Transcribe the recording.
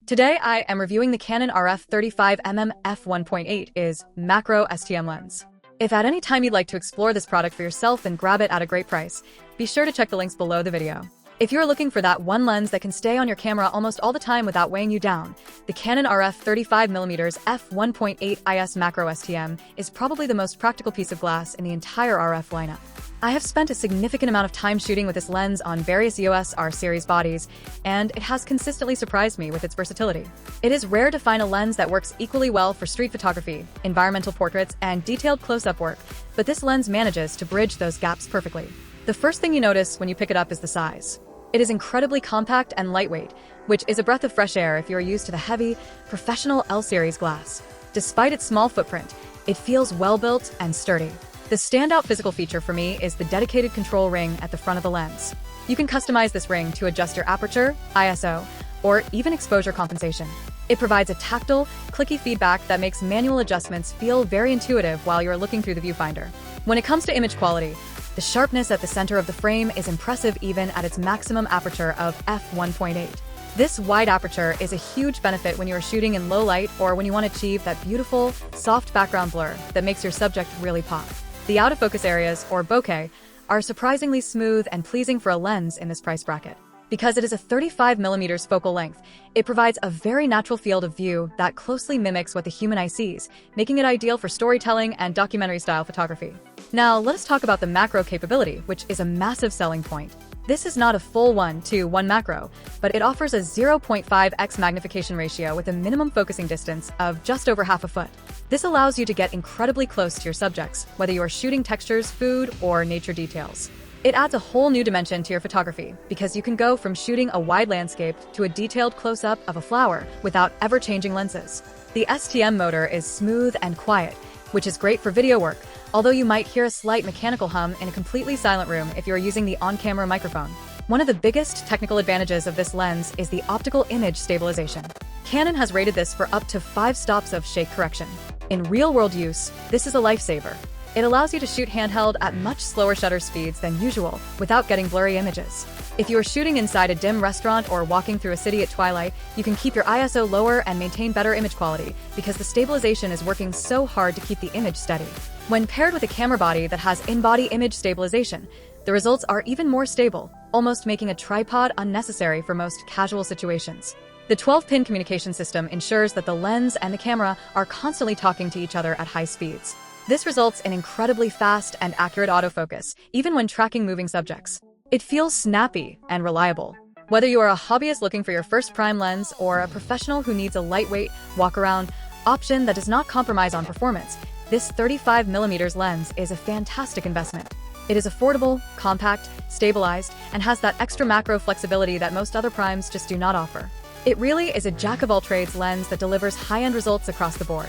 Today I am reviewing the Canon RF 35mm F1.8 IS Macro STM lens. If at any time you'd like to explore this product for yourself and grab it at a great price, be sure to check the links below the video. If you're looking for that one lens that can stay on your camera almost all the time without weighing you down, the Canon RF 35mm F1.8 IS Macro STM is probably the most practical piece of glass in the entire RF lineup. I have spent a significant amount of time shooting with this lens on various EOS R series bodies, and it has consistently surprised me with its versatility. It is rare to find a lens that works equally well for street photography, environmental portraits, and detailed close-up work, but this lens manages to bridge those gaps perfectly. The first thing you notice when you pick it up is the size. It is incredibly compact and lightweight, which is a breath of fresh air if you are used to the heavy, professional L-series glass. Despite its small footprint, it feels well-built and sturdy. The standout physical feature for me is the dedicated control ring at the front of the lens. You can customize this ring to adjust your aperture, ISO, or even exposure compensation. It provides a tactile, clicky feedback that makes manual adjustments feel very intuitive while you're looking through the viewfinder. When it comes to image quality, the sharpness at the center of the frame is impressive even at its maximum aperture of f1.8. This wide aperture is a huge benefit when you are shooting in low light or when you want to achieve that beautiful, soft background blur that makes your subject really pop. The autofocus areas, or bokeh, are surprisingly smooth and pleasing for a lens in this price bracket. Because it is a 35mm focal length, it provides a very natural field of view that closely mimics what the human eye sees, making it ideal for storytelling and documentary-style photography. Now, let us talk about the macro capability, which is a massive selling point. This is not a full 1:1 macro, but it offers a 0.5x magnification ratio with a minimum focusing distance of just over half a foot. This allows you to get incredibly close to your subjects, whether you are shooting textures, food, or nature details. It adds a whole new dimension to your photography because you can go from shooting a wide landscape to a detailed close-up of a flower without ever changing lenses. The STM motor is smooth and quiet, which is great for video work, although you might hear a slight mechanical hum in a completely silent room if you're using the on-camera microphone. One of the biggest technical advantages of this lens is the Optical Image Stabilization. Canon has rated this for up to 5 stops of shake correction. In real-world use, this is a lifesaver. It allows you to shoot handheld at much slower shutter speeds than usual without getting blurry images. If you are shooting inside a dim restaurant or walking through a city at twilight, you can keep your ISO lower and maintain better image quality because the stabilization is working so hard to keep the image steady. When paired with a camera body that has in-body image stabilization, the results are even more stable, almost making a tripod unnecessary for most casual situations. The 12-pin communication system ensures that the lens and the camera are constantly talking to each other at high speeds. This results in incredibly fast and accurate autofocus, even when tracking moving subjects. It feels snappy and reliable. Whether you are a hobbyist looking for your first prime lens or a professional who needs a lightweight, walk-around option that does not compromise on performance, this 35mm lens is a fantastic investment. It is affordable, compact, stabilized, and has that extra macro flexibility that most other primes just do not offer. It really is a jack-of-all-trades lens that delivers high-end results across the board.